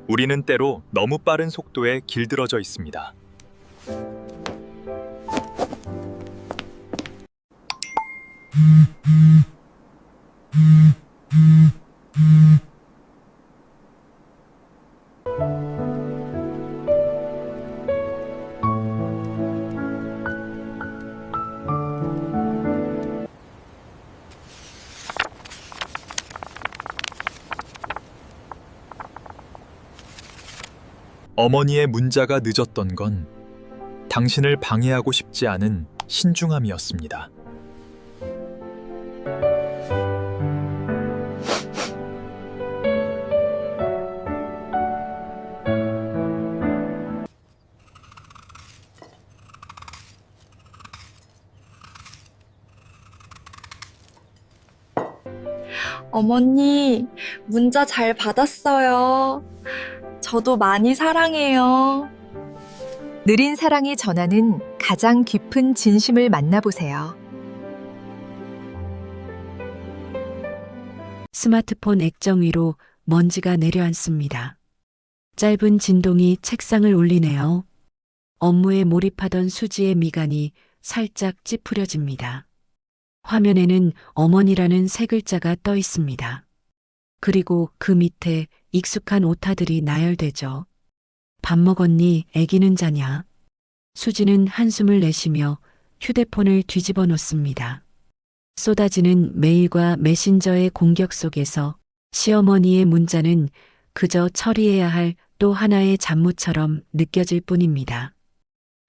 우리는 때로 너무 빠른 속도에 길들어져 있습니다. 어머니의 문자가 늦었던 건 당신을 방해하고 싶지 않은 신중함이었습니다. 어머니, 문자 잘 받았어요. 저도 많이 사랑해요. 느린 사랑이 전하는 가장 깊은 진심을 만나보세요. 스마트폰 액정 위로 먼지가 내려앉습니다. 짧은 진동이 책상을 울리네요. 업무에 몰입하던 수지의 미간이 살짝 찌푸려집니다. 화면에는 어머니라는 세 글자가 떠 있습니다. 그리고 그 밑에 익숙한 오타들이 나열되죠. 밥 먹었니? 애기는 자냐? 수지는 한숨을 내쉬며 휴대폰을 뒤집어 놓습니다. 쏟아지는 메일과 메신저의 공격 속에서 시어머니의 문자는 그저 처리해야 할 또 하나의 잡무처럼 느껴질 뿐입니다.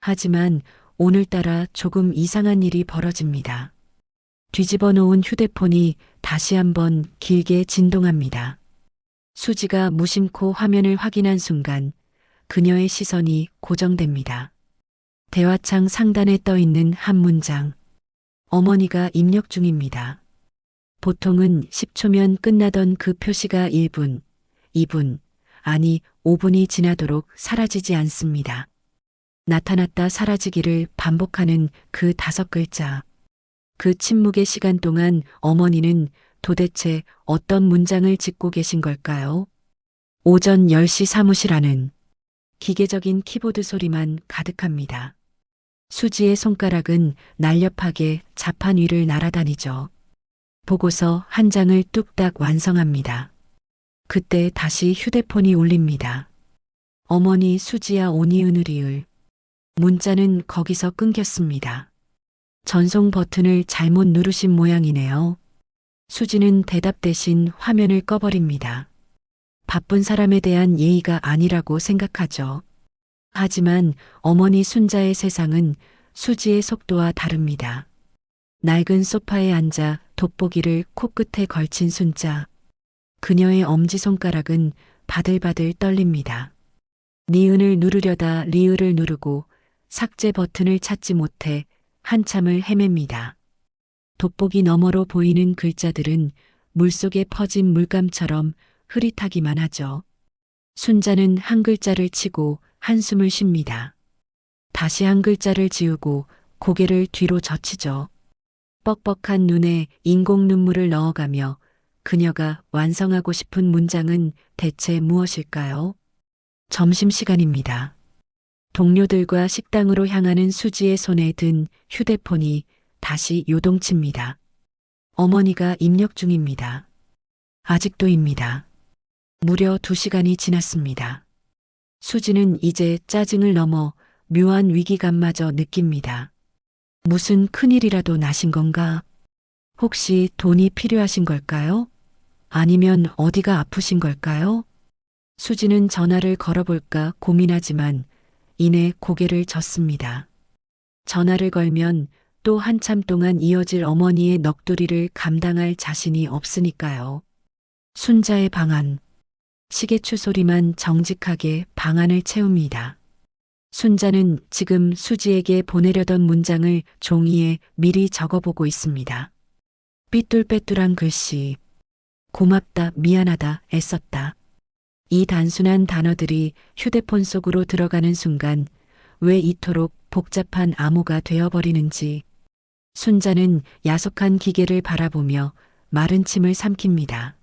하지만 오늘따라 조금 이상한 일이 벌어집니다. 뒤집어 놓은 휴대폰이 다시 한번 길게 진동합니다. 수지가 무심코 화면을 확인한 순간 그녀의 시선이 고정됩니다. 대화창 상단에 떠 있는 한 문장. 어머니가 입력 중입니다. 보통은 10초면 끝나던 그 표시가 1분, 2분, 아니 5분이 지나도록 사라지지 않습니다. 나타났다 사라지기를 반복하는 그 5글자. 그 침묵의 시간 동안 어머니는 도대체 어떤 문장을 짓고 계신 걸까요? 오전 10시 사무실 안은 기계적인 키보드 소리만 가득합니다. 수지의 손가락은 날렵하게 자판 위를 날아다니죠. 보고서 한 장을 뚝딱 완성합니다. 그때 다시 휴대폰이 울립니다. 어머니 수지야 오니은으리을. 문자는 거기서 끊겼습니다. 전송 버튼을 잘못 누르신 모양이네요. 수지는 대답 대신 화면을 꺼버립니다. 바쁜 사람에 대한 예의가 아니라고 생각하죠. 하지만 어머니 순자의 세상은 수지의 속도와 다릅니다. 낡은 소파에 앉아 돋보기를 코끝에 걸친 순자. 그녀의 엄지손가락은 바들바들 떨립니다. 니은을 누르려다 리을을 누르고 삭제 버튼을 찾지 못해 한참을 헤맵니다. 돋보기 너머로 보이는 글자들은 물속에 퍼진 물감처럼 흐릿하기만 하죠. 순자는 한 글자를 치고 한숨을 쉽니다. 다시 한 글자를 지우고 고개를 뒤로 젖히죠. 뻑뻑한 눈에 인공 눈물을 넣어가며 그녀가 완성하고 싶은 문장은 대체 무엇일까요? 점심시간입니다. 동료들과 식당으로 향하는 수지의 손에 든 휴대폰이 다시 요동칩니다. 어머니가 입력 중입니다. 아직도입니다. 무려 2시간이 지났습니다. 수지는 이제 짜증을 넘어 묘한 위기감마저 느낍니다. 무슨 큰일이라도 나신 건가? 혹시 돈이 필요하신 걸까요? 아니면 어디가 아프신 걸까요? 수지는 전화를 걸어볼까 고민하지만 이내 고개를 젓습니다. 전화를 걸면 또 한참 동안 이어질 어머니의 넋두리를 감당할 자신이 없으니까요. 순자의 방안. 시계추 소리만 정직하게 방안을 채웁니다. 순자는 지금 수지에게 보내려던 문장을 종이에 미리 적어보고 있습니다. 삐뚤빼뚤한 글씨. 고맙다, 미안하다, 애썼다. 이 단순한 단어들이 휴대폰 속으로 들어가는 순간 왜 이토록 복잡한 암호가 되어버리는지 순자는 야속한 기계를 바라보며 마른 침을 삼킵니다.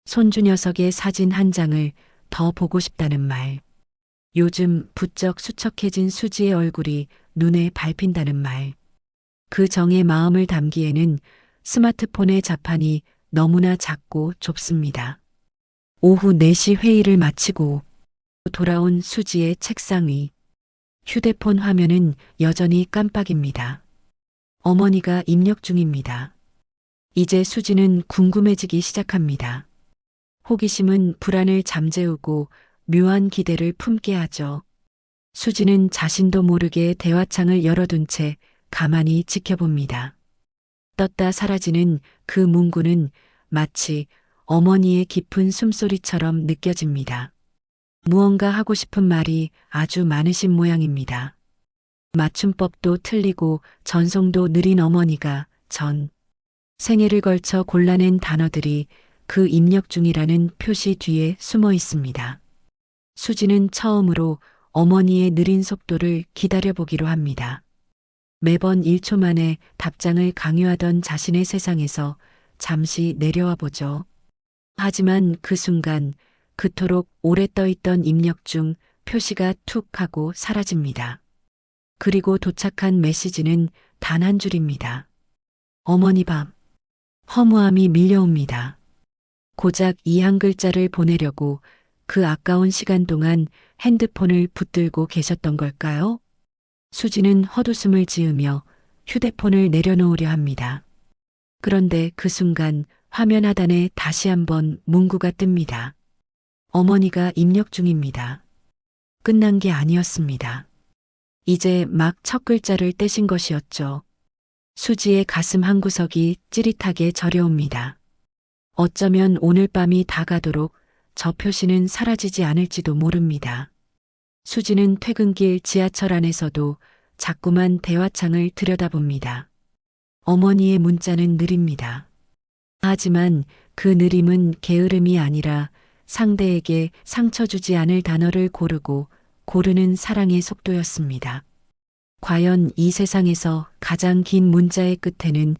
손주 녀석의 사진 한 장을 더 보고 싶다는 말. 요즘 부쩍 수척해진 수지의 얼굴이 눈에 밟힌다는 말. 그 정의 마음을 담기에는 스마트폰의 자판이 너무나 작고 좁습니다. 오후 4시 회의를 마치고 돌아온 수지의 책상 위. 휴대폰 화면은 여전히 깜빡입니다. 어머니가 입력 중입니다. 이제 수지는 궁금해지기 시작합니다. 호기심은 불안을 잠재우고 묘한 기대를 품게 하죠. 수지는 자신도 모르게 대화창을 열어둔 채 가만히 지켜봅니다. 떴다 사라지는 그 문구는 마치 어머니의 깊은 숨소리처럼 느껴집니다. 무언가 하고 싶은 말이 아주 많으신 모양입니다. 맞춤법도 틀리고 전송도 느린 어머니가 전 생애를 걸쳐 골라낸 단어들이 그 입력 중이라는 표시 뒤에 숨어 있습니다. 수지는 처음으로 어머니의 느린 속도를 기다려보기로 합니다. 매번 1초 만에 답장을 강요하던 자신의 세상에서 잠시 내려와 보죠. 하지만 그 순간 그토록 오래 떠있던 입력 중 표시가 툭 하고 사라집니다. 그리고 도착한 메시지는 단 한 줄입니다. 어머니 밤. 허무함이 밀려옵니다. 고작 이 한 글자를 보내려고 그 아까운 시간 동안 핸드폰을 붙들고 계셨던 걸까요? 수지는 헛웃음을 지으며 휴대폰을 내려놓으려 합니다. 그런데 그 순간 화면 하단에 다시 한번 문구가 뜹니다. 어머니가 입력 중입니다. 끝난 게 아니었습니다. 이제 막 첫 글자를 떼신 것이었죠. 수지의 가슴 한구석이 찌릿하게 저려옵니다. 어쩌면 오늘 밤이 다가도록 저 표시는 사라지지 않을지도 모릅니다. 수지는 퇴근길 지하철 안에서도 자꾸만 대화창을 들여다봅니다. 어머니의 문자는 느립니다. 하지만 그 느림은 게으름이 아니라 상대에게 상처 주지 않을 단어를 고르는 사랑의 속도였습니다. 과연 이 세상에서 가장 긴 문자의 끝에는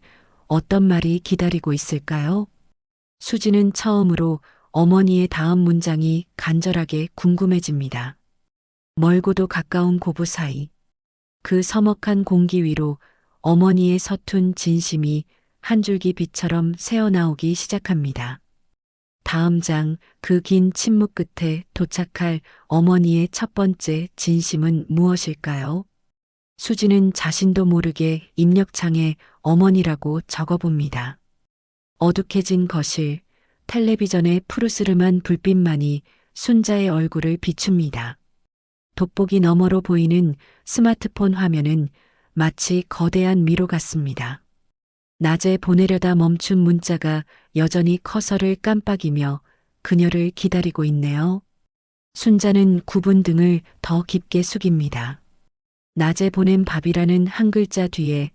어떤 말이 기다리고 있을까요? 수지는 처음으로 어머니의 다음 문장이 간절하게 궁금해집니다. 멀고도 가까운 고부 사이. 그 서먹한 공기 위로 어머니의 서툰 진심이 한 줄기 빛처럼 새어나오기 시작합니다. 다음 장, 그 긴 침묵 끝에 도착할 어머니의 첫 번째 진심은 무엇일까요? 수지는 자신도 모르게 입력창에 어머니라고 적어봅니다. 어둑해진 거실, 텔레비전의 푸르스름한 불빛만이 순자의 얼굴을 비춥니다. 돋보기 너머로 보이는 스마트폰 화면은 마치 거대한 미로 같습니다. 낮에 보내려다 멈춘 문자가 여전히 커서를 깜빡이며 그녀를 기다리고 있네요. 순자는 굽은 등을 더 깊게 숙입니다. 낮에 보낸 밥이라는 한 글자 뒤에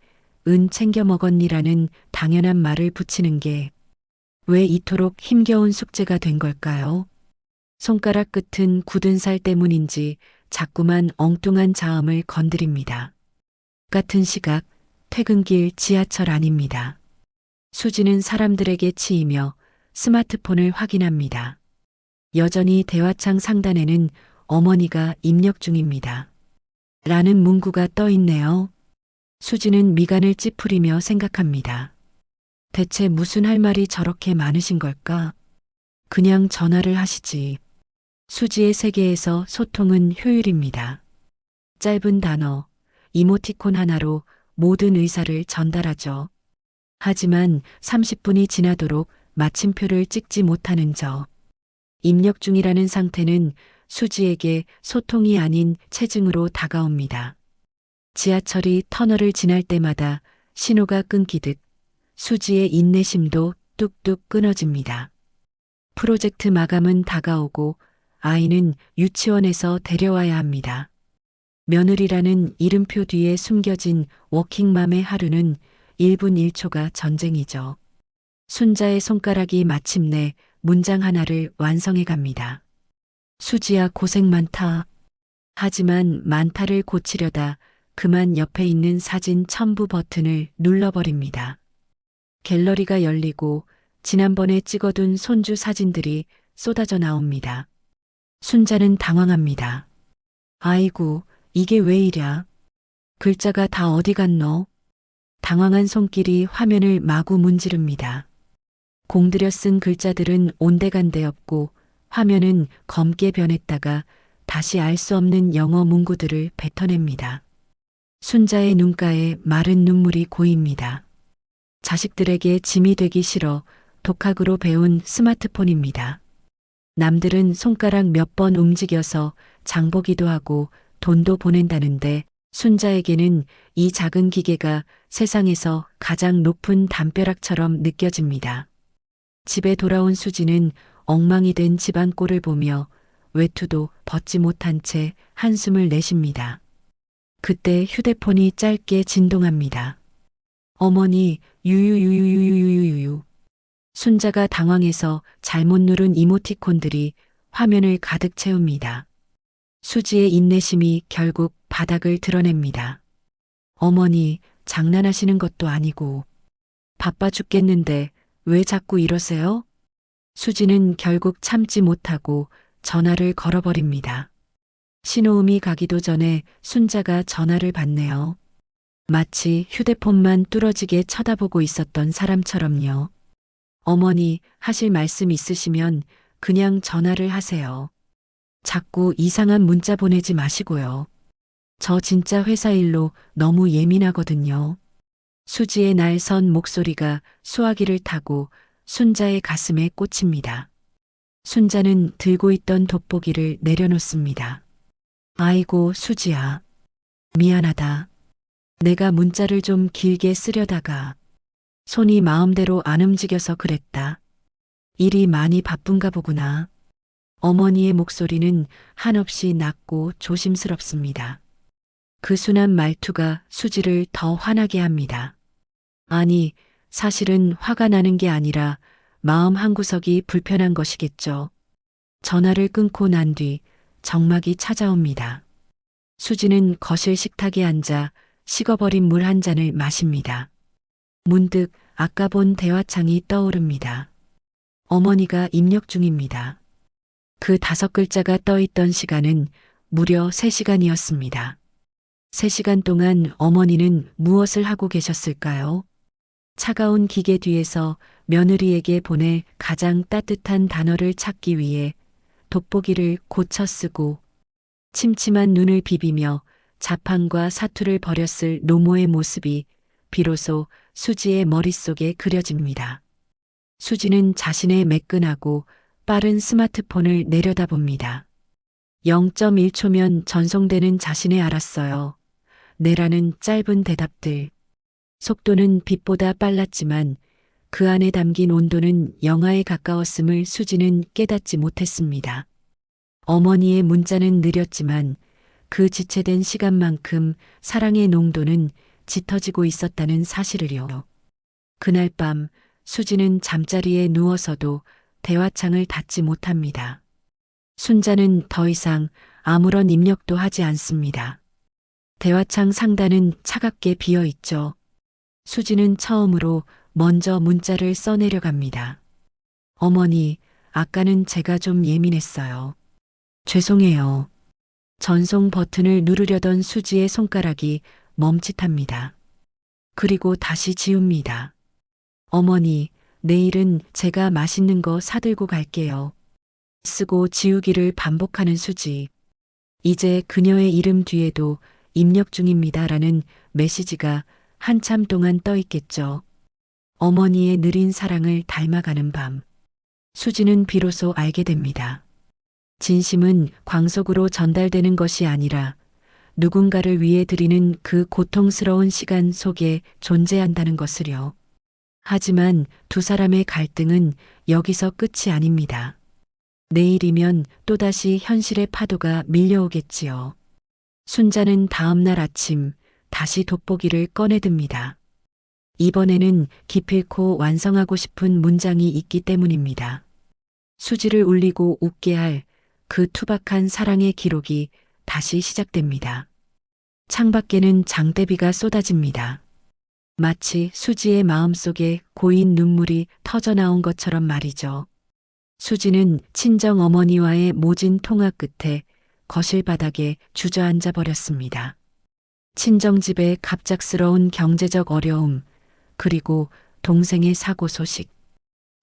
은 챙겨 먹었니라는 당연한 말을 붙이는 게 왜 이토록 힘겨운 숙제가 된 걸까요? 손가락 끝은 굳은 살 때문인지 자꾸만 엉뚱한 자음을 건드립니다. 같은 시각, 퇴근길 지하철 안입니다. 수지는 사람들에게 치이며 스마트폰을 확인합니다. 여전히 대화창 상단에는 어머니가 입력 중입니다. 라는 문구가 떠 있네요. 수지는 미간을 찌푸리며 생각합니다. 대체 무슨 할 말이 저렇게 많으신 걸까? 그냥 전화를 하시지. 수지의 세계에서 소통은 효율입니다. 짧은 단어, 이모티콘 하나로 모든 의사를 전달하죠. 하지만 30분이 지나도록 마침표를 찍지 못하는 저. 입력 중이라는 상태는 수지에게 소통이 아닌 체증으로 다가옵니다. 지하철이 터널을 지날 때마다 신호가 끊기듯 수지의 인내심도 뚝뚝 끊어집니다. 프로젝트 마감은 다가오고 아이는 유치원에서 데려와야 합니다. 며느리라는 이름표 뒤에 숨겨진 워킹맘의 하루는 1분 1초가 전쟁이죠. 순자의 손가락이 마침내 문장 하나를 완성해 갑니다. 수지야 고생 많다. 하지만 많다를 고치려다 그만 옆에 있는 사진 첨부 버튼을 눌러버립니다. 갤러리가 열리고 지난번에 찍어둔 손주 사진들이 쏟아져 나옵니다. 순자는 당황합니다. 아이고, 이게 왜 이랴? 글자가 다 어디 갔노? 당황한 손길이 화면을 마구 문지릅니다. 공들여 쓴 글자들은 온데간데 없고 화면은 검게 변했다가 다시 알 수 없는 영어 문구들을 뱉어냅니다. 순자의 눈가에 마른 눈물이 고입니다. 자식들에게 짐이 되기 싫어 독학으로 배운 스마트폰입니다. 남들은 손가락 몇 번 움직여서 장보기도 하고 돈도 보낸다는데 순자에게는 이 작은 기계가 세상에서 가장 높은 담벼락처럼 느껴집니다. 집에 돌아온 수지는 엉망이 된 집안 꼴을 보며 외투도 벗지 못한 채 한숨을 내쉽니다. 그때 휴대폰이 짧게 진동합니다. 어머니, 유유유유유유유유. 순자가 당황해서 잘못 누른 이모티콘들이 화면을 가득 채웁니다. 수지의 인내심이 결국 바닥을 드러냅니다. 어머니, 장난하시는 것도 아니고. 바빠 죽겠는데 왜 자꾸 이러세요? 수지는 결국 참지 못하고 전화를 걸어버립니다. 신호음이 가기도 전에 순자가 전화를 받네요. 마치 휴대폰만 뚫어지게 쳐다보고 있었던 사람처럼요. 어머니, 하실 말씀 있으시면 그냥 전화를 하세요. 자꾸 이상한 문자 보내지 마시고요. 저 진짜 회사 일로 너무 예민하거든요. 수지의 날선 목소리가 수화기를 타고 순자의 가슴에 꽂힙니다. 순자는 들고 있던 돋보기를 내려놓습니다. 아이고, 수지야. 미안하다. 내가 문자를 좀 길게 쓰려다가 손이 마음대로 안 움직여서 그랬다. 일이 많이 바쁜가 보구나. 어머니의 목소리는 한없이 낮고 조심스럽습니다. 그 순한 말투가 수지를 더 화나게 합니다. 아니, 사실은 화가 나는 게 아니라 마음 한구석이 불편한 것이겠죠. 전화를 끊고 난 뒤 정막이 찾아옵니다. 수지는 거실 식탁에 앉아 식어버린 물 한 잔을 마십니다. 문득 아까 본 대화창이 떠오릅니다. 어머니가 입력 중입니다. 그 5글자가 떠있던 시간은 무려 3시간이었습니다. 3시간 동안 어머니는 무엇을 하고 계셨을까요? 차가운 기계 뒤에서 며느리에게 보낼 가장 따뜻한 단어를 찾기 위해 돋보기를 고쳐 쓰고 침침한 눈을 비비며 자판과 사투를 벌였을 노모의 모습이 비로소 수지의 머릿속에 그려집니다. 수지는 자신의 매끈하고 빠른 스마트폰을 내려다봅니다. 0.1초면 전송되는 자신의 알았어요. 내라는 짧은 대답들. 속도는 빛보다 빨랐지만 그 안에 담긴 온도는 영하에 가까웠음을 수지는 깨닫지 못했습니다. 어머니의 문자는 느렸지만 그 지체된 시간만큼 사랑의 농도는 짙어지고 있었다는 사실을요. 그날 밤 수지는 잠자리에 누워서도 대화창을 닫지 못합니다. 순자는 더 이상 아무런 입력도 하지 않습니다. 대화창 상단은 차갑게 비어 있죠. 수지는 처음으로 먼저 문자를 써내려갑니다. 어머니, 아까는 제가 좀 예민했어요. 죄송해요. 전송 버튼을 누르려던 수지의 손가락이 멈칫합니다. 그리고 다시 지웁니다. 어머니, 내일은 제가 맛있는 거 사들고 갈게요. 쓰고 지우기를 반복하는 수지. 이제 그녀의 이름 뒤에도 입력 중입니다라는 메시지가 한참 동안 떠 있겠죠. 어머니의 느린 사랑을 닮아가는 밤. 수지는 비로소 알게 됩니다. 진심은 광속으로 전달되는 것이 아니라 누군가를 위해 드리는 그 고통스러운 시간 속에 존재한다는 것을요. 하지만 두 사람의 갈등은 여기서 끝이 아닙니다. 내일이면 또다시 현실의 파도가 밀려오겠지요. 순자는 다음 날 아침 다시 돋보기를 꺼내듭니다. 이번에는 기필코 완성하고 싶은 문장이 있기 때문입니다. 수지를 울리고 웃게 할 그 투박한 사랑의 기록이 다시 시작됩니다. 창밖에는 장대비가 쏟아집니다. 마치 수지의 마음속에 고인 눈물이 터져나온 것처럼 말이죠. 수지는 친정 어머니와의 모진 통화 끝에 거실 바닥에 주저앉아 버렸습니다. 친정집의 갑작스러운 경제적 어려움, 그리고 동생의 사고 소식.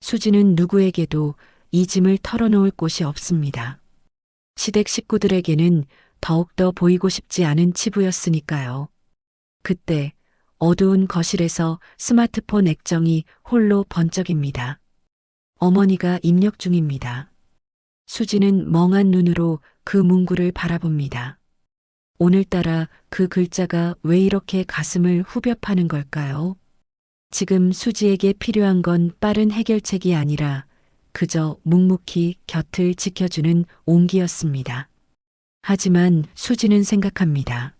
수지는 누구에게도 이 짐을 털어놓을 곳이 없습니다. 시댁 식구들에게는 더욱더 보이고 싶지 않은 치부였으니까요. 그때 어두운 거실에서 스마트폰 액정이 홀로 번쩍입니다. 어머니가 입력 중입니다. 수지는 멍한 눈으로 그 문구를 바라봅니다. 오늘따라 그 글자가 왜 이렇게 가슴을 후벼 파는 걸까요? 지금 수지에게 필요한 건 빠른 해결책이 아니라 그저 묵묵히 곁을 지켜주는 온기였습니다. 하지만 수지는 생각합니다.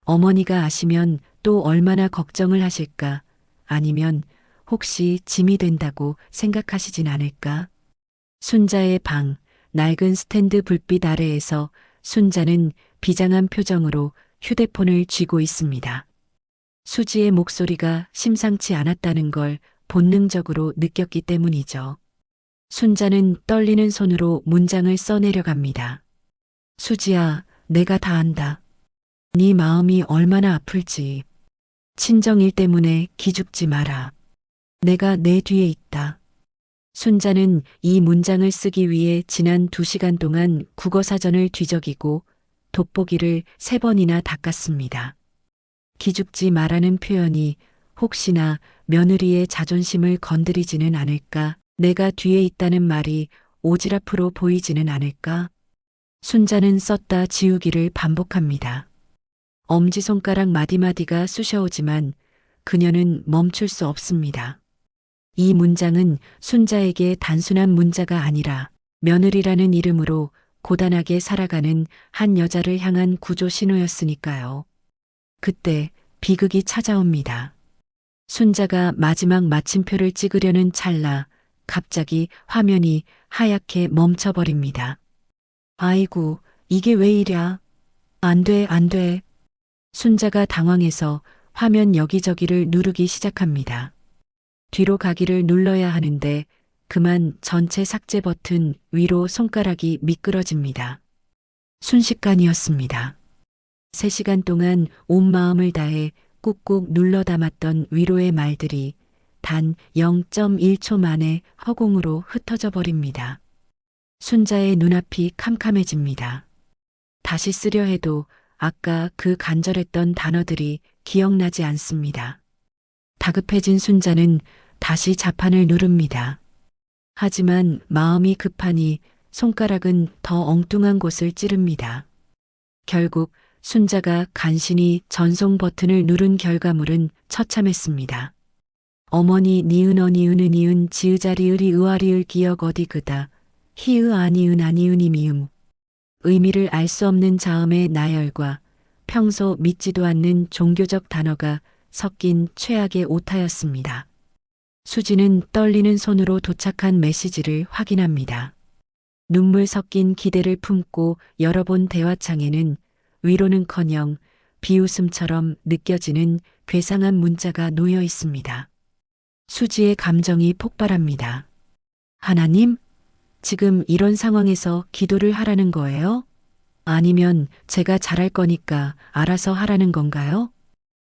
어머니가 아시면 또 얼마나 걱정을 하실까? 아니면 혹시 짐이 된다고 생각하시진 않을까? 순자의 방, 낡은 스탠드 불빛 아래에서 순자는 비장한 표정으로 휴대폰을 쥐고 있습니다. 수지의 목소리가 심상치 않았다는 걸 본능적으로 느꼈기 때문이죠. 순자는 떨리는 손으로 문장을 써내려갑니다. 수지야, 내가 다 안다. 네 마음이 얼마나 아플지. 친정일 때문에 기죽지 마라. 내가 내 뒤에 있다. 순자는 이 문장을 쓰기 위해 지난 2시간 동안 국어사전을 뒤적이고 돋보기를 3번이나 닦았습니다. 기죽지 마라는 표현이 혹시나 며느리의 자존심을 건드리지는 않을까? 내가 뒤에 있다는 말이 오지랖으로 보이지는 않을까? 순자는 썼다 지우기를 반복합니다. 엄지손가락 마디마디가 쑤셔오지만 그녀는 멈출 수 없습니다. 이 문장은 순자에게 단순한 문자가 아니라 며느리라는 이름으로 고단하게 살아가는 한 여자를 향한 구조 신호였으니까요. 그때 비극이 찾아옵니다. 순자가 마지막 마침표를 찍으려는 찰나 갑자기 화면이 하얗게 멈춰버립니다. 아이고, 이게 왜 이랴? 안 돼, 안 돼. 순자가 당황해서 화면 여기저기를 누르기 시작합니다. 뒤로 가기를 눌러야 하는데 그만 전체 삭제 버튼 위로 손가락이 미끄러집니다. 순식간이었습니다. 3시간 동안 온 마음을 다해 꾹꾹 눌러 담았던 위로의 말들이 단 0.1초 만에 허공으로 흩어져 버립니다. 순자의 눈앞이 캄캄해집니다. 다시 쓰려 해도 아까 그 간절했던 단어들이 기억나지 않습니다. 다급해진 순자는 다시 자판을 누릅니다. 하지만 마음이 급하니 손가락은 더 엉뚱한 곳을 찌릅니다. 결국 순자가 간신히 전송 버튼을 누른 결과물은 처참했습니다. 어머니 니은 어니은 니은 지으자리으리 의아리을 기억 어디 그다 히으 아니은 아니은이 미음. 의미를 알 수 없는 자음의 나열과 평소 믿지도 않는 종교적 단어가 섞인 최악의 오타였습니다. 수지는 떨리는 손으로 도착한 메시지를 확인합니다. 눈물 섞인 기대를 품고 열어본 대화창에는 위로는커녕 비웃음처럼 느껴지는 괴상한 문자가 놓여 있습니다. 수지의 감정이 폭발합니다. 하나님? 지금 이런 상황에서 기도를 하라는 거예요? 아니면 제가 잘할 거니까 알아서 하라는 건가요?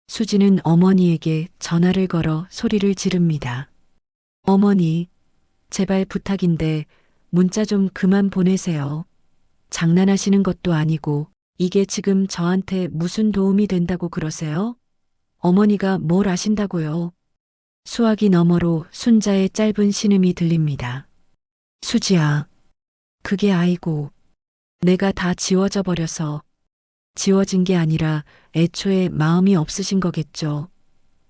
수지는 어머니에게 전화를 걸어 소리를 지릅니다. 어머니, 제발 부탁인데 문자 좀 그만 보내세요. 장난하시는 것도 아니고 이게 지금 저한테 무슨 도움이 된다고 그러세요? 어머니가 뭘 아신다고요? 수화기 너머로 순자의 짧은 신음이 들립니다. 수지야, 그게 아이고, 내가 다 지워져 버려서. 지워진 게 아니라 애초에 마음이 없으신 거겠죠.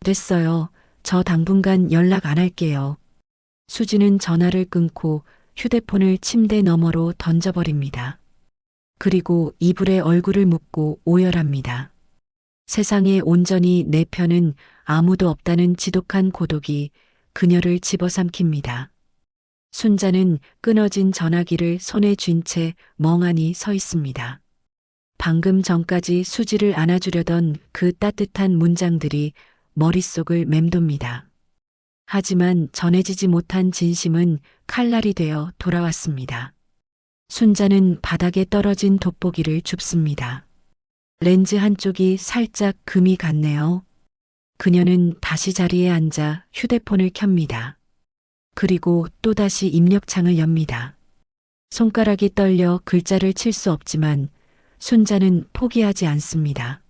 됐어요. 저 당분간 연락 안 할게요. 수지는 전화를 끊고 휴대폰을 침대 너머로 던져버립니다. 그리고 이불에 얼굴을 묻고 오열합니다. 세상에 온전히 내 편은 아무도 없다는 지독한 고독이 그녀를 집어삼킵니다. 순자는 끊어진 전화기를 손에 쥔 채 멍하니 서 있습니다. 방금 전까지 수지를 안아주려던 그 따뜻한 문장들이 머릿속을 맴돕니다. 하지만 전해지지 못한 진심은 칼날이 되어 돌아왔습니다. 순자는 바닥에 떨어진 돋보기를 줍습니다. 렌즈 한쪽이 살짝 금이 갔네요. 그녀는 다시 자리에 앉아 휴대폰을 켭니다. 그리고 또다시 입력창을 엽니다. 손가락이 떨려 글자를 칠 수 없지만 순자는 포기하지 않습니다.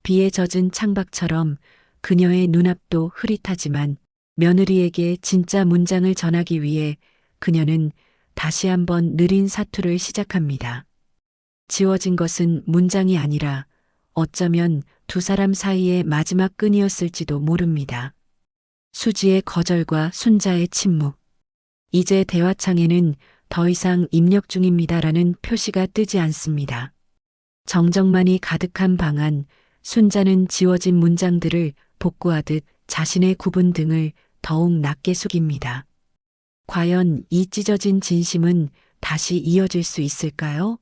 비에 젖은 창밖처럼 그녀의 눈앞도 흐릿하지만 며느리에게 진짜 문장을 전하기 위해 그녀는 다시 한번 느린 사투를 시작합니다. 지워진 것은 문장이 아니라 어쩌면 두 사람 사이의 마지막 끈이었을지도 모릅니다. 수지의 거절과 순자의 침묵. 이제 대화창에는 더 이상 입력 중입니다라는 표시가 뜨지 않습니다. 정적만이 가득한 방 안, 순자는 지워진 문장들을 복구하듯 자신의 굽은 등을 더욱 낮게 숙입니다. 과연 이 찢어진 진심은 다시 이어질 수 있을까요?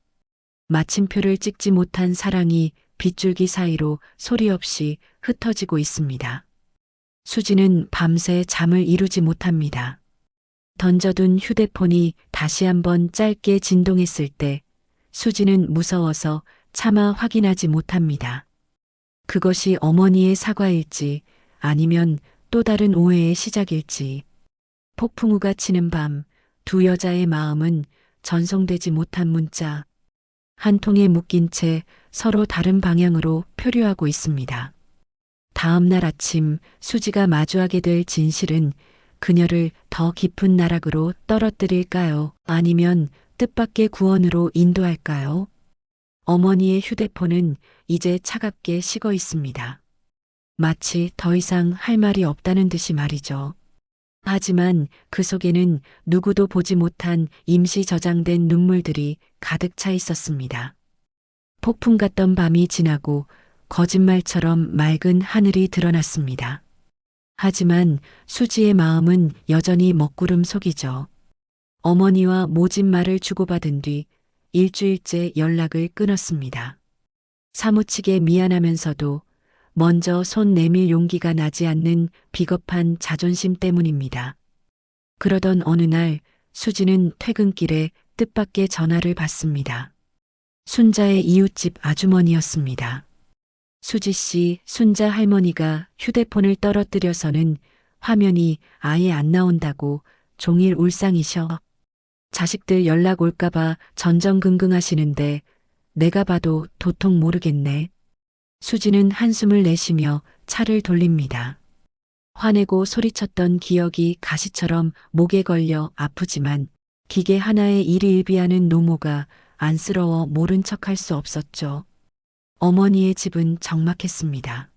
마침표를 찍지 못한 사랑이 빗줄기 사이로 소리 없이 흩어지고 있습니다. 수지는 밤새 잠을 이루지 못합니다. 던져둔 휴대폰이 다시 한번 짧게 진동했을 때 수지는 무서워서 차마 확인하지 못합니다. 그것이 어머니의 사과일지 아니면 또 다른 오해의 시작일지. 폭풍우가 치는 밤, 두 여자의 마음은 전송되지 못한 문자 한 통에 묶인 채 서로 다른 방향으로 표류하고 있습니다. 다음 날 아침 수지가 마주하게 될 진실은 그녀를 더 깊은 나락으로 떨어뜨릴까요? 아니면 뜻밖의 구원으로 인도할까요? 어머니의 휴대폰은 이제 차갑게 식어 있습니다. 마치 더 이상 할 말이 없다는 듯이 말이죠. 하지만 그 속에는 누구도 보지 못한 임시 저장된 눈물들이 가득 차 있었습니다. 폭풍 같던 밤이 지나고 거짓말처럼 맑은 하늘이 드러났습니다. 하지만 수지의 마음은 여전히 먹구름 속이죠. 어머니와 모진 말을 주고받은 뒤 일주일째 연락을 끊었습니다. 사무치게 미안하면서도 먼저 손 내밀 용기가 나지 않는 비겁한 자존심 때문입니다. 그러던 어느 날 수지는 퇴근길에 뜻밖의 전화를 받습니다. 순자의 이웃집 아주머니였습니다. 수지 씨, 순자 할머니가 휴대폰을 떨어뜨려서는 화면이 아예 안 나온다고 종일 울상이셔. 자식들 연락 올까봐 전전긍긍하시는데 내가 봐도 도통 모르겠네. 수지는 한숨을 내쉬며 차를 돌립니다. 화내고 소리쳤던 기억이 가시처럼 목에 걸려 아프지만 기계 하나에 일희일비하는 노모가 안쓰러워 모른 척할 수 없었죠. 어머니의 집은 적막했습니다.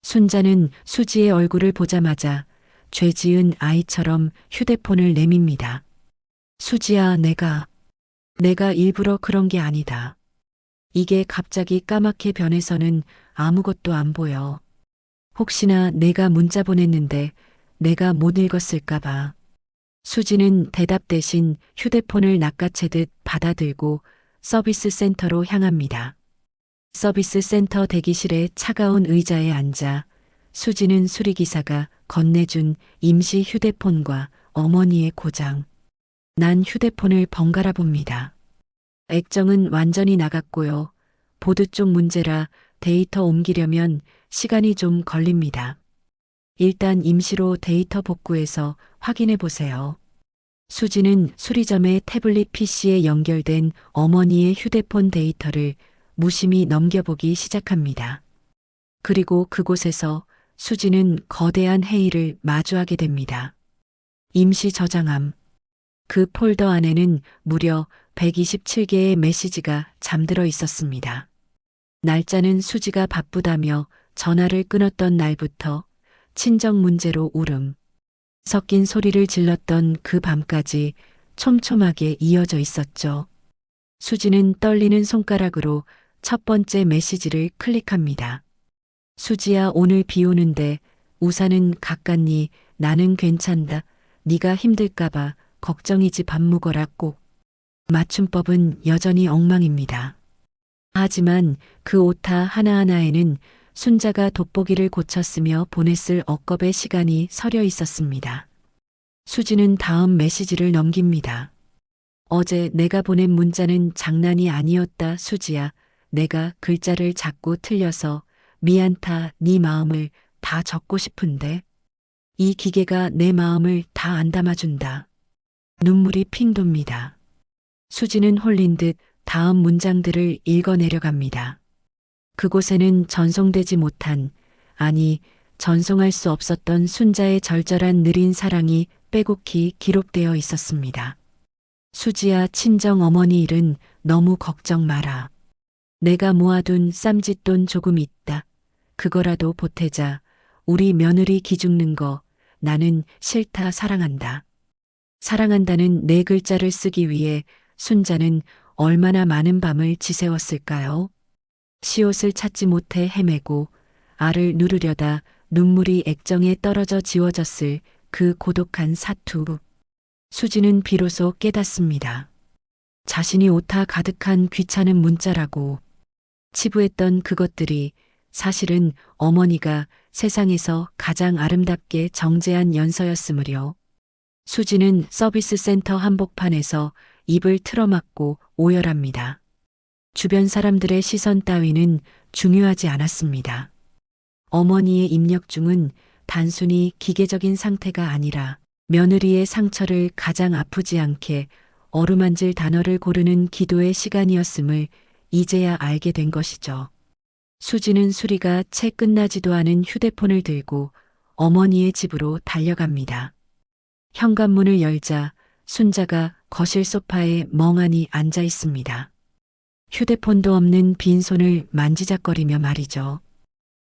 순자는 수지의 얼굴을 보자마자 죄 지은 아이처럼 휴대폰을 내밉니다. 수지야, 내가 일부러 그런 게 아니다. 이게 갑자기 까맣게 변해서는 아무것도 안 보여. 혹시나 내가 문자 보냈는데 내가 못 읽었을까봐. 수지는 대답 대신 휴대폰을 낚아채듯 받아들고 서비스 센터로 향합니다. 서비스 센터 대기실의 차가운 의자에 앉아 수지는 수리기사가 건네준 임시 휴대폰과 어머니의 고장. 난 휴대폰을 번갈아 봅니다. 액정은 완전히 나갔고요. 보드 쪽 문제라 데이터 옮기려면 시간이 좀 걸립니다. 일단 임시로 데이터 복구해서 확인해 보세요. 수지는 수리점의 태블릿 PC에 연결된 어머니의 휴대폰 데이터를 무심히 넘겨보기 시작합니다. 그리고 그곳에서 수지는 거대한 회의를 마주하게 됩니다. 임시 저장함. 그 폴더 안에는 무려 127개의 메시지가 잠들어 있었습니다. 날짜는 수지가 바쁘다며 전화를 끊었던 날부터 친정 문제로 울음, 섞인 소리를 질렀던 그 밤까지 촘촘하게 이어져 있었죠. 수지는 떨리는 손가락으로 첫 번째 메시지를 클릭합니다. 수지야, 오늘 비 오는데 우산은 갖갔니? 나는 괜찮다. 네가 힘들까봐 걱정이지 밥 묵어라 꼭. 맞춤법은 여전히 엉망입니다. 하지만 그 오타 하나하나에는 순자가 돋보기를 고쳤으며 보냈을 억겁의 시간이 서려 있었습니다. 수지는 다음 메시지를 넘깁니다. 어제 내가 보낸 문자는 장난이 아니었다. 수지야. 내가 글자를 자꾸 틀려서 미안타. 네 마음을 다 적고 싶은데 이 기계가 내 마음을 다 안 담아준다. 눈물이 핑 돕니다. 수지는 홀린 듯 다음 문장들을 읽어내려갑니다. 그곳에는 전송되지 못한, 아니 전송할 수 없었던 순자의 절절한 느린 사랑이 빼곡히 기록되어 있었습니다. 수지야, 친정 어머니 일은 너무 걱정 마라. 내가 모아둔 쌈짓돈 조금 있다. 그거라도 보태자. 우리 며느리 기죽는 거 나는 싫다. 사랑한다. 사랑한다는 네 글자를 쓰기 위해 순자는 얼마나 많은 밤을 지새웠을까요? 시옷을 찾지 못해 헤매고 알을 누르려다 눈물이 액정에 떨어져 지워졌을 그 고독한 사투. 수지는 비로소 깨닫습니다. 자신이 오타 가득한 귀찮은 문자라고. 치부했던 그것들이 사실은 어머니가 세상에서 가장 아름답게 정제한 연서였으므려. 수지는 서비스 센터 한복판에서 입을 틀어막고 오열합니다. 주변 사람들의 시선 따위는 중요하지 않았습니다. 어머니의 입력중은 단순히 기계적인 상태가 아니라 며느리의 상처를 가장 아프지 않게 어루만질 단어를 고르는 기도의 시간이었음을 이제야 알게 된 것이죠. 수지는 수리가 채 끝나지도 않은 휴대폰을 들고 어머니의 집으로 달려갑니다. 현관문을 열자 순자가 거실 소파에 멍하니 앉아 있습니다. 휴대폰도 없는 빈손을 만지작거리며 말이죠.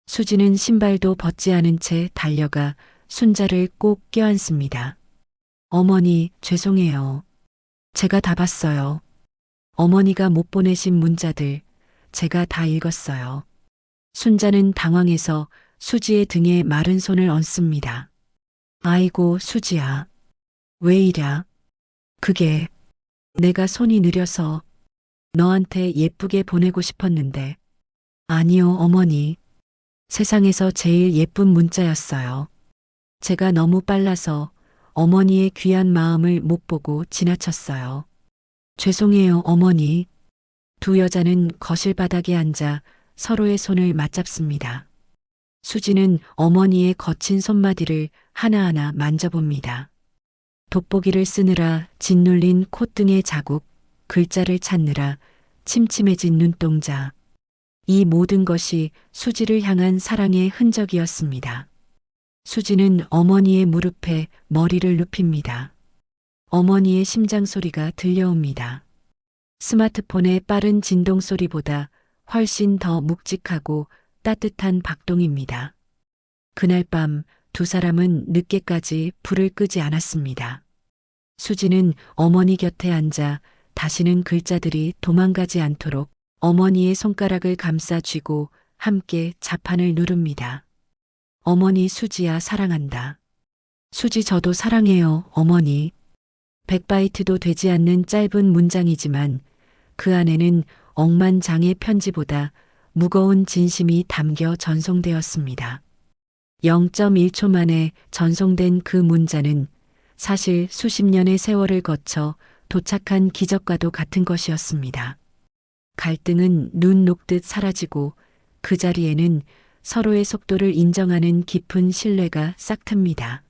수지는 신발도 벗지 않은 채 달려가 순자를 꼭 껴안습니다. 어머니, 죄송해요. 제가 다 봤어요. 어머니가 못 보내신 문자들 제가 다 읽었어요. 순자는 당황해서 수지의 등에 마른 손을 얹습니다. 아이고, 수지야. 왜 이랴? 그게 내가 손이 느려서 너한테 예쁘게 보내고 싶었는데. 아니요, 어머니. 세상에서 제일 예쁜 문자였어요. 제가 너무 빨라서 어머니의 귀한 마음을 못 보고 지나쳤어요. 죄송해요, 어머니. 두 여자는 거실 바닥에 앉아 서로의 손을 맞잡습니다. 수지는 어머니의 거친 손마디를 하나하나 만져봅니다. 돋보기를 쓰느라 짓눌린 콧등의 자국, 글자를 찾느라 침침해진 눈동자. 이 모든 것이 수지를 향한 사랑의 흔적이었습니다. 수지는 어머니의 무릎에 머리를 눕힙니다. 어머니의 심장 소리가 들려옵니다. 스마트폰의 빠른 진동 소리보다 훨씬 더 묵직하고 따뜻한 박동입니다. 그날 밤 두 사람은 늦게까지 불을 끄지 않았습니다. 수지는 어머니 곁에 앉아 다시는 글자들이 도망가지 않도록 어머니의 손가락을 감싸 쥐고 함께 자판을 누릅니다. 어머니, 수지야, 사랑한다. 수지, 저도 사랑해요, 어머니. 100바이트도 되지 않는 짧은 문장이지만 그 안에는 억만장의 편지보다 무거운 진심이 담겨 전송되었습니다. 0.1초 만에 전송된 그 문자는 사실 수십 년의 세월을 거쳐 도착한 기적과도 같은 것이었습니다. 갈등은 눈 녹듯 사라지고 그 자리에는 서로의 속도를 인정하는 깊은 신뢰가 싹틉니다.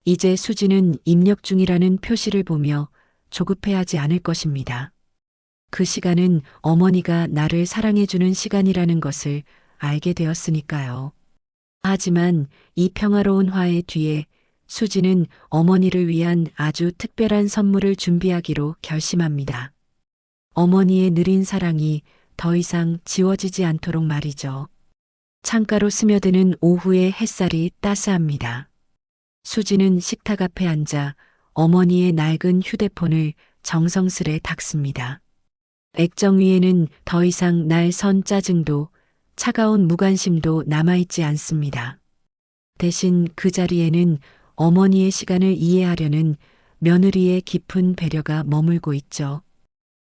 이제 수지는 입력 중이라는 표시를 보며 조급해하지 않을 것입니다. 그 시간은 어머니가 나를 사랑해주는 시간이라는 것을 알게 되었으니까요. 하지만 이 평화로운 화해 뒤에 수지는 어머니를 위한 아주 특별한 선물을 준비하기로 결심합니다. 어머니의 느린 사랑이 더 이상 지워지지 않도록 말이죠. 창가로 스며드는 오후의 햇살이 따스합니다. 수지는 식탁 앞에 앉아 어머니의 낡은 휴대폰을 정성스레 닦습니다. 액정 위에는 더 이상 날 선 짜증도 차가운 무관심도 남아있지 않습니다. 대신 그 자리에는 어머니의 시간을 이해하려는 며느리의 깊은 배려가 머물고 있죠.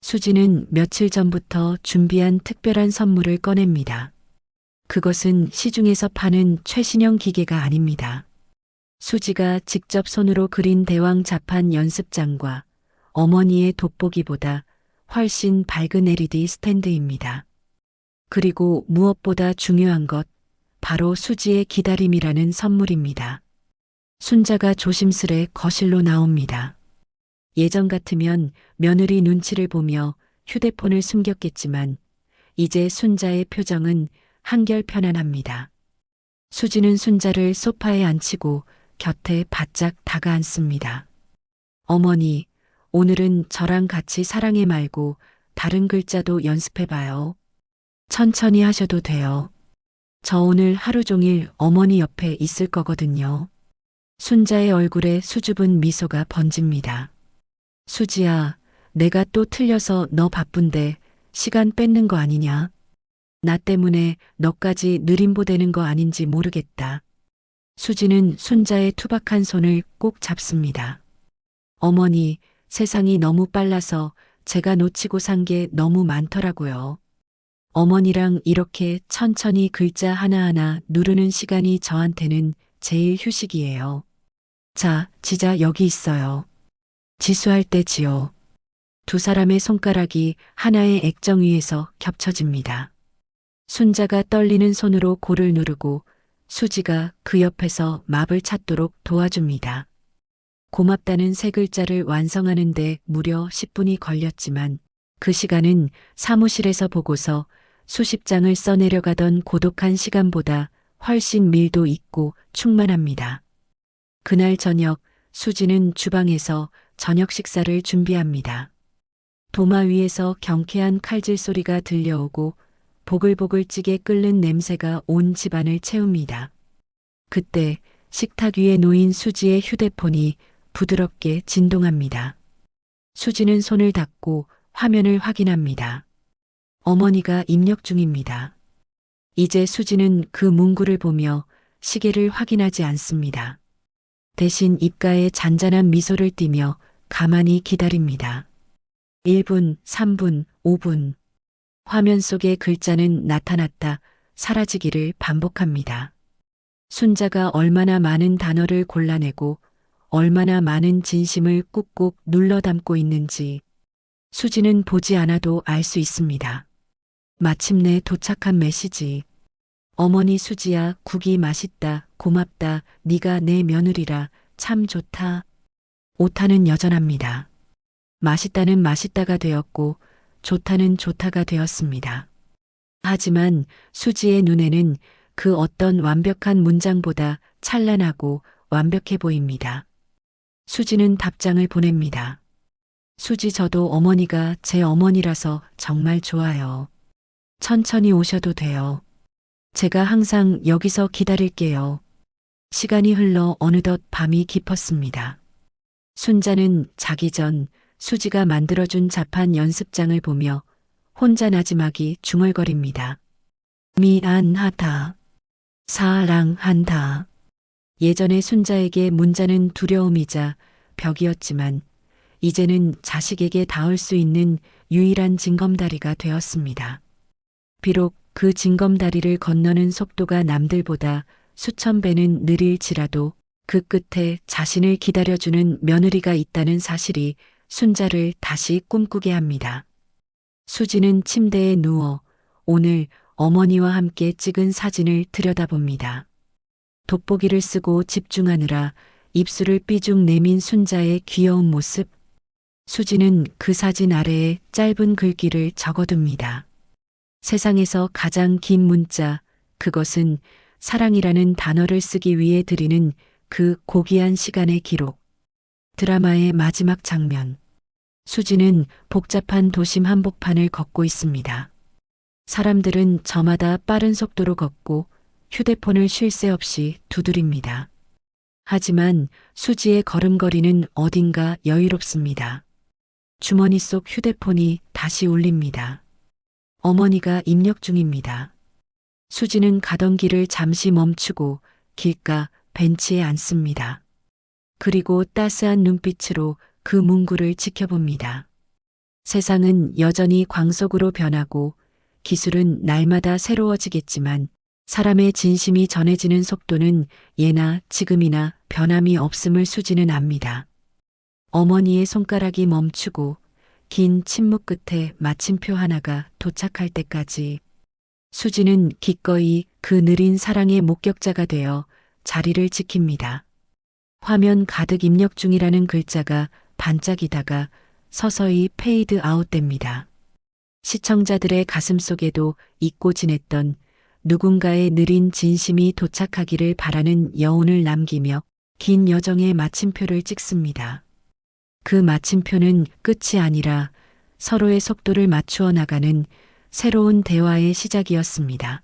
수지는 며칠 전부터 준비한 특별한 선물을 꺼냅니다. 그것은 시중에서 파는 최신형 기계가 아닙니다. 수지가 직접 손으로 그린 대왕 자판 연습장과 어머니의 돋보기보다 훨씬 밝은 LED 스탠드입니다. 그리고 무엇보다 중요한 것, 바로 수지의 기다림이라는 선물입니다. 순자가 조심스레 거실로 나옵니다. 예전 같으면 며느리 눈치를 보며 휴대폰을 숨겼겠지만 이제 순자의 표정은 한결 편안합니다. 수지는 순자를 소파에 앉히고 곁에 바짝 다가앉습니다. 어머니, 오늘은 저랑 같이 사랑해 말고 다른 글자도 연습해봐요. 천천히 하셔도 돼요. 저 오늘 하루 종일 어머니 옆에 있을 거거든요. 순자의 얼굴에 수줍은 미소가 번집니다. 수지야, 내가 또 틀려서 너 바쁜데 시간 뺏는 거 아니냐? 나 때문에 너까지 느림보되는 거 아닌지 모르겠다. 수지는 순자의 투박한 손을 꼭 잡습니다. 어머니, 세상이 너무 빨라서 제가 놓치고 산 게 너무 많더라고요. 어머니랑 이렇게 천천히 글자 하나하나 누르는 시간이 저한테는 제일 휴식이에요. 자, 지자 여기 있어요. 지수할 때 지요. 두 사람의 손가락이 하나의 액정 위에서 겹쳐집니다. 순자가 떨리는 손으로 골을 누르고 수지가 그 옆에서 맙을 찾도록 도와줍니다. 고맙다는 세 글자를 완성하는데 무려 10분이 걸렸지만 그 시간은 사무실에서 보고서 수십 장을 써내려가던 고독한 시간보다 훨씬 밀도 있고 충만합니다. 그날 저녁 수지는 주방에서 저녁 식사를 준비합니다. 도마 위에서 경쾌한 칼질 소리가 들려오고 보글보글 찌개 끓는 냄새가 온 집안을 채웁니다. 그때 식탁 위에 놓인 수지의 휴대폰이 부드럽게 진동합니다. 수지는 손을 닫고 화면을 확인합니다. 어머니가 입력 중입니다. 이제 수지는 그 문구를 보며 시계를 확인하지 않습니다. 대신 입가에 잔잔한 미소를 띠며 가만히 기다립니다. 1분, 3분, 5분. 화면 속의 글자는 나타났다, 사라지기를 반복합니다. 순자가 얼마나 많은 단어를 골라내고 얼마나 많은 진심을 꾹꾹 눌러 담고 있는지 수지는 보지 않아도 알 수 있습니다. 마침내 도착한 메시지. 어머니 수지야, 국이 맛있다, 고맙다, 네가 내 며느리라, 참 좋다. 오타는 여전합니다. 맛있다는 맛있다가 되었고 좋다는 좋다가 되었습니다. 하지만 수지의 눈에는 그 어떤 완벽한 문장보다 찬란하고 완벽해 보입니다. 수지는 답장을 보냅니다. 수지, 저도 어머니가 제 어머니라서 정말 좋아요. 천천히 오셔도 돼요. 제가 항상 여기서 기다릴게요. 시간이 흘러 어느덧 밤이 깊었습니다. 순자는 자기 전 수지가 만들어준 자판 연습장을 보며 혼자 나지막이 중얼거립니다. 미안하다. 사랑한다. 예전에 순자에게 문자는 두려움이자 벽이었지만 이제는 자식에게 닿을 수 있는 유일한 징검다리가 되었습니다. 비록 그 징검다리를 건너는 속도가 남들보다 수천 배는 느릴지라도 그 끝에 자신을 기다려주는 며느리가 있다는 사실이 순자를 다시 꿈꾸게 합니다. 수지는 침대에 누워 오늘 어머니와 함께 찍은 사진을 들여다봅니다. 돋보기를 쓰고 집중하느라 입술을 삐죽 내민 순자의 귀여운 모습. 수지는 그 사진 아래에 짧은 글귀를 적어둡니다. 세상에서 가장 긴 문자, 그것은 사랑이라는 단어를 쓰기 위해 드리는 그 고귀한 시간의 기록. 드라마의 마지막 장면. 수지는 복잡한 도심 한복판을 걷고 있습니다. 사람들은 저마다 빠른 속도로 걷고 휴대폰을 쉴 새 없이 두드립니다. 하지만 수지의 걸음걸이는 어딘가 여유롭습니다. 주머니 속 휴대폰이 다시 울립니다. 어머니가 입력 중입니다. 수지는 가던 길을 잠시 멈추고 길가 벤치에 앉습니다. 그리고 따스한 눈빛으로 그 문구를 지켜봅니다. 세상은 여전히 광속으로 변하고 기술은 날마다 새로워지겠지만 사람의 진심이 전해지는 속도는 예나 지금이나 변함이 없음을 수지는 압니다. 어머니의 손가락이 멈추고 긴 침묵 끝에 마침표 하나가 도착할 때까지 수지는 기꺼이 그 느린 사랑의 목격자가 되어 자리를 지킵니다. 화면 가득 입력 중이라는 글자가 반짝이다가 서서히 페이드 아웃됩니다. 시청자들의 가슴 속에도 잊고 지냈던 누군가의 느린 진심이 도착하기를 바라는 여운을 남기며 긴 여정의 마침표를 찍습니다. 그 마침표는 끝이 아니라 서로의 속도를 맞추어 나가는 새로운 대화의 시작이었습니다.